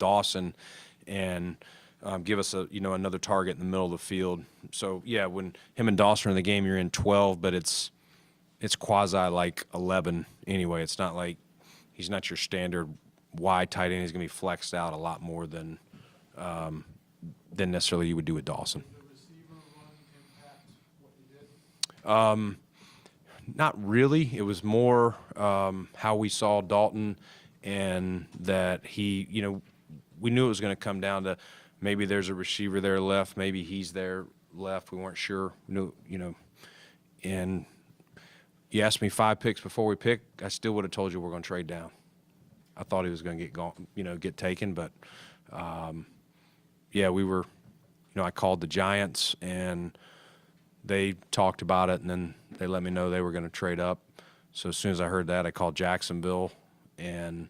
Dawson and give us another target in the middle of the field. So yeah, when him and Dawson are in the game, you're in 12, but it's quasi like 11 anyway. It's not like he's not your standard wide tight end. He's going to be flexed out a lot more than necessarily you would do with Dawson. Did the receiver run impact what you did? Not really. It was more how we saw Dalton, and that he, we knew it was going to come down to maybe there's a receiver there left, maybe he's there left. We weren't sure. And you asked me 5 picks before we picked, I still would have told you we're going to trade down. I thought he was going to get taken, but yeah, we were. I called the Giants and they talked about it, and then they let me know they were going to trade up. So as soon as I heard that, I called Jacksonville, and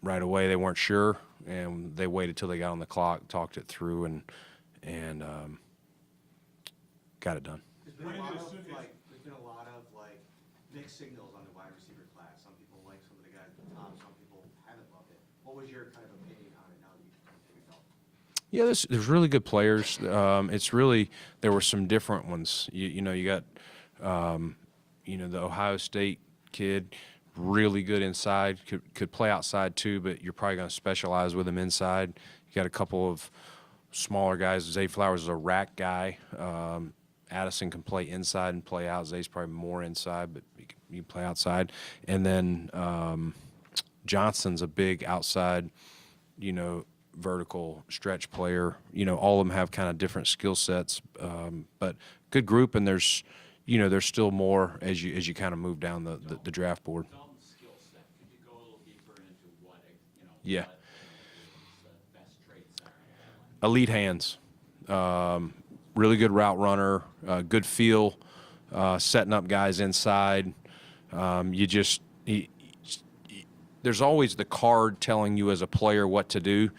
right away they weren't sure, and they waited till they got on the clock, talked it through, and got it done. There's been a lot of mixed signals on the wide receiver class. Some people like some of the guys at the top. Some people haven't loved it. What was your kind of opinion on it now that you've come to yourself? Yeah, there's really good players. It's really, there were some different ones. You got the Ohio State kid, really good inside, could play outside too, but you're probably going to specialize with him inside. You got a couple of smaller guys. Zay Flowers is a rack guy. Addison can play inside and play out. Zay's probably more inside, but you can play outside. And then Johnson's a big outside, vertical stretch player. All of them have kind of different skill sets, but good group. And there's still more as you kind of move down the draft board. Dalton's skill set. Could you go a little deeper into what Yeah. what the best traits are? Elite hands, really good route runner, good feel, setting up guys inside. There's always the card telling you as a player what to do,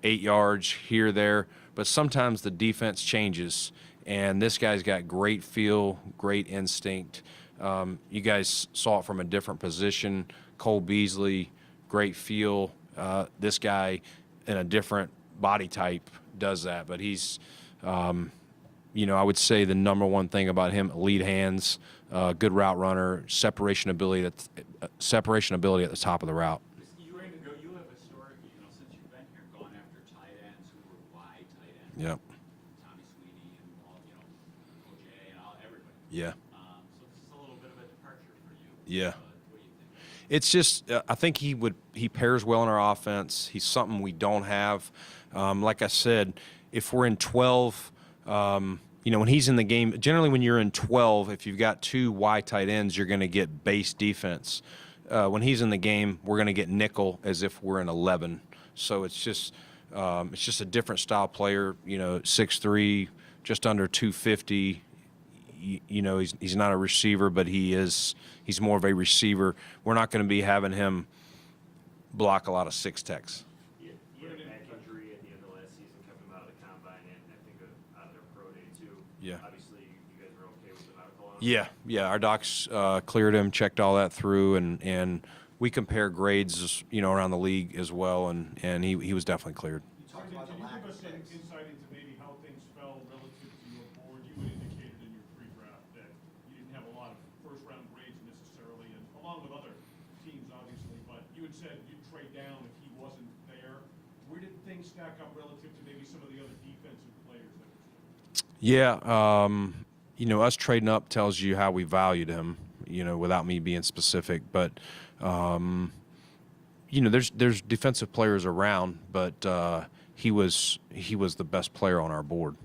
8 yards here, there, but sometimes the defense changes, and this guy's got great feel, great instinct. You guys saw it from a different position. Cole Beasley, great feel. This guy in a different body type does that, but he's, I would say the number one thing about him: elite hands, good route runner, separation ability at the top of the route. You have historically, since you've been here, gone after tight ends who were wide tight ends. Yep. Tommy Sweeney and all, OJ and everybody. Yeah. So this is a little bit of a departure for you. Yeah. What do you think? It's just I think he pairs well in our offense. He's something we don't have. Like I said, if we're in 12, when he's in the game, generally when you're in 12, if you've got 2 wide tight ends, you're going to get base defense. When he's in the game, we're going to get nickel as if we're in 11. So it's just a different style player. 6'3", just under 250. He's not a receiver, but he's more of a receiver. We're not going to be having him block a lot of 6-techs. He had a back injury at the end of last season, coming out of the combine, and I think out of their pro day too. Yeah. Obviously, you guys are okay with the medical on him? Yeah. Our docs cleared him, checked all that through, and we compare grades, around the league as well, and he was definitely cleared. You talked about Can the you lack give of us an picks. insight into maybe how things fell relative to your board? You had indicated in your pre-draft that you didn't have a lot of first-round grades necessarily, and along with other teams, obviously, but you had said you'd trade down if he wasn't there. Where did things stack up relative to maybe some of the other defensive players that were still? Yeah, us trading up tells you how we valued him, without me being specific. But, there's defensive players around, but he was the best player on our board,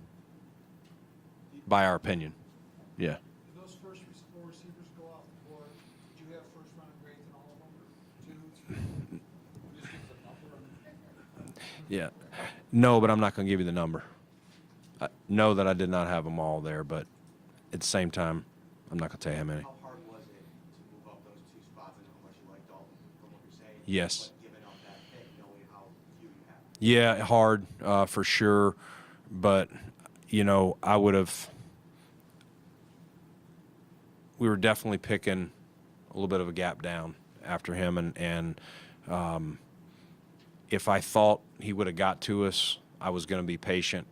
by our opinion. Yeah. Did those first 4 receivers go off the board? Did you have first-round grades in all of them, or 2, 3? Just give us a number. Yeah. No, but I'm not going to give you the number. I know that I did not have them all there, but at the same time, I'm not going to tell you how many. How hard was it to move up those 2 spots and how much you like Dalton from what you're saying? Yes. But giving up that pick, knowing how few you have. Yeah, hard for sure, but we were definitely picking a little bit of a gap down after him, and if I thought he would have got to us, I was going to be patient.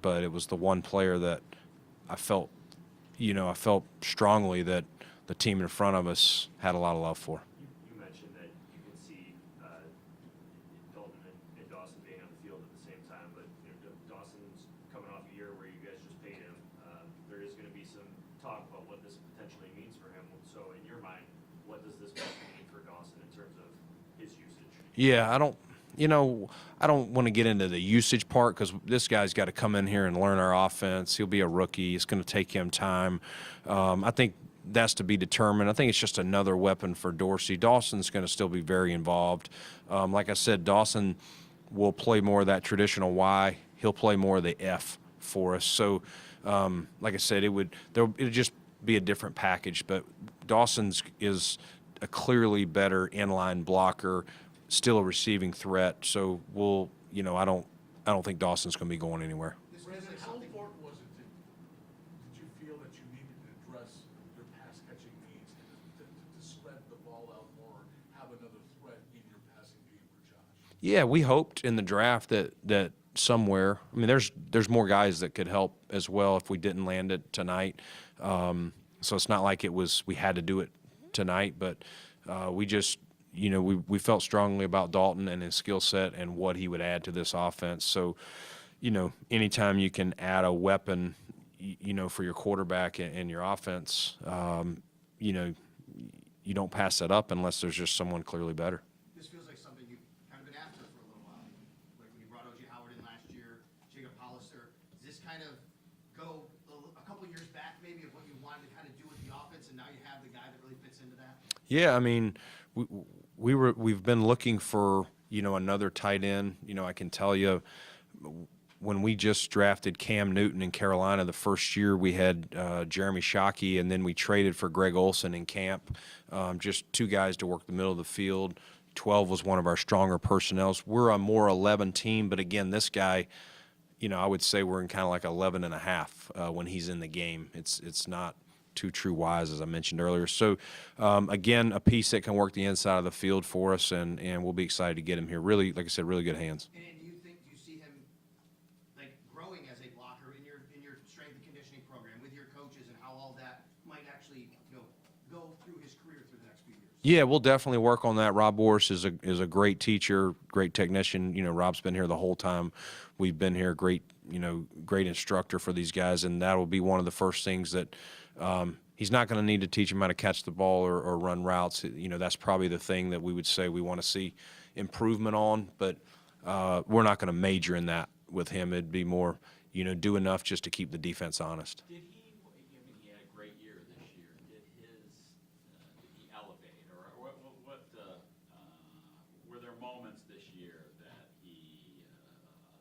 But it was the one player that I felt strongly that the team in front of us had a lot of love for. You mentioned that you could see Dalton and Dawson being on the field at the same time, but Dawson's coming off a year where you guys just paid him. There is going to be some talk about what this potentially means for him. So in your mind, what does this mean for Dawson in terms of his usage? Yeah, I don't want to get into the usage part because this guy's got to come in here and learn our offense. He'll be a rookie. It's going to take him time. I think that's to be determined. I think it's just another weapon for Dorsey. Dawson's going to still be very involved. Like I said, Dawson will play more of that traditional Y. He'll play more of the F for us. So, like I said, it'll just be a different package. But Dawson's is a clearly better inline blocker, still a receiving threat. So I don't think Dawson's going to be going anywhere. Brandon, how important was it did you feel that you needed to address your pass catching needs and to spread the ball out more, have another threat in your passing game for Josh? Yeah, we hoped in the draft that somewhere. I mean, there's more guys that could help as well if we didn't land it tonight. So it's not like we had to do it tonight, but we just we felt strongly about Dalton and his skill set and what he would add to this offense. So anytime you can add a weapon, for your quarterback and your offense, you don't pass that up unless there's just someone clearly better. This feels like something you've kind of been after for a little while. Like when you brought O.J. Howard in last year, Jacob Hollister. Does this kind of go a couple years back maybe of what you wanted to kind of do with the offense, and now you have the guy that really fits into that? Yeah, I mean, we've been looking for another tight end. I can tell you when we just drafted Cam Newton in Carolina the first year, we had Jeremy Shockey, and then we traded for Greg Olson in camp. Just two guys to work the middle of the field. 12 was one of our stronger personnels. We're a more 11 team, but again, this guy, I would say we're in kind of like 11 and a half when he's in the game. It's not two true Ys, as I mentioned earlier. So, again, a piece that can work the inside of the field for us, and we'll be excited to get him here. Really, like I said, really good hands. And do you see him like growing as a blocker in your strength and conditioning program with your coaches, and how all that might actually go through his career through the next few years? Yeah, we'll definitely work on that. Rob Boris is a great teacher, great technician. Rob's been here the whole time we've been here. Great instructor for these guys, and that will be one of the first things that he's not going to need to teach him how to catch the ball or run routes. That's probably the thing that we would say we want to see improvement on, but we're not going to major in that with him. It'd be more, do enough just to keep the defense honest. Did he, he had a great year this year. Did he elevate, or what were there moments this year that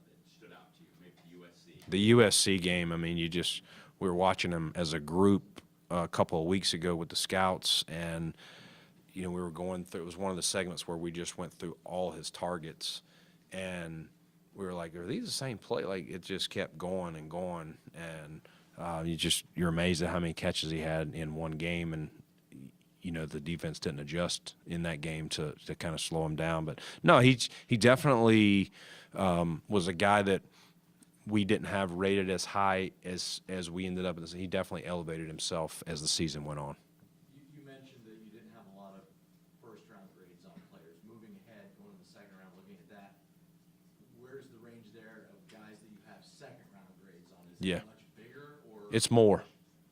that stood out to you, maybe USC? The USC game, I mean, we were watching him as a group a couple of weeks ago with the scouts, and we were going through. It was one of the segments where we just went through all his targets, and we were like, "Are these the same play?" Like it just kept going and going, and you're amazed at how many catches he had in one game, and the defense didn't adjust in that game to kind of slow him down. But no, he definitely was a guy that we didn't have rated as high as we ended up. He definitely elevated himself as the season went on. You mentioned that you didn't have a lot of first-round grades on players. Moving ahead, going to the second round, looking at that, where's the range there of guys that you have second-round grades on? Is it much bigger? Or It's more.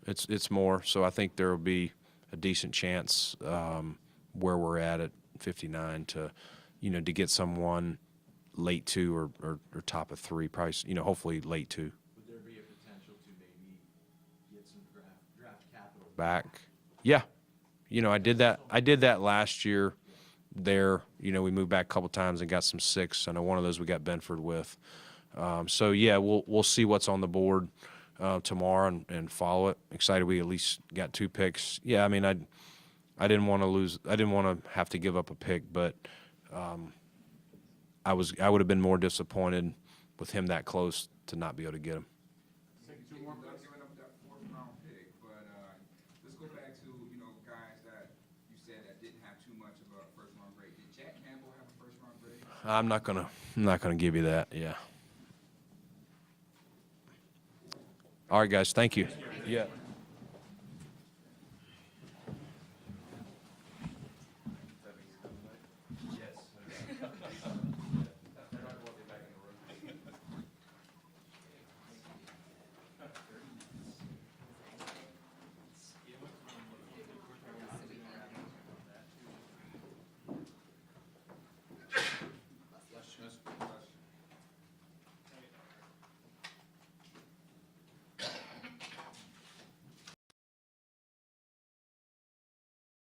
It's more. So I think there will be a decent chance where we're at 59 to get someone late 2 or top of 3, probably, hopefully late 2. would there be a potential to maybe get some draft capital Back. Yeah. I did that last year there. We moved back a couple times and got some 6. I know one of those we got Benford with. So yeah, we'll see what's on the board tomorrow and follow it. Excited we at least got 2 picks. Yeah, I mean, I didn't want to lose. I didn't want to have to give up a pick, but I would have been more disappointed with him that close to not be able to get him. Two more picks. Giving up that 4th-round pick, but let's go back to guys that you said that didn't have too much of a first-round grade. Did Jack Campbell have a first-round grade? I'm not gonna give you that. Yeah. All right, guys. Thank you. Yeah.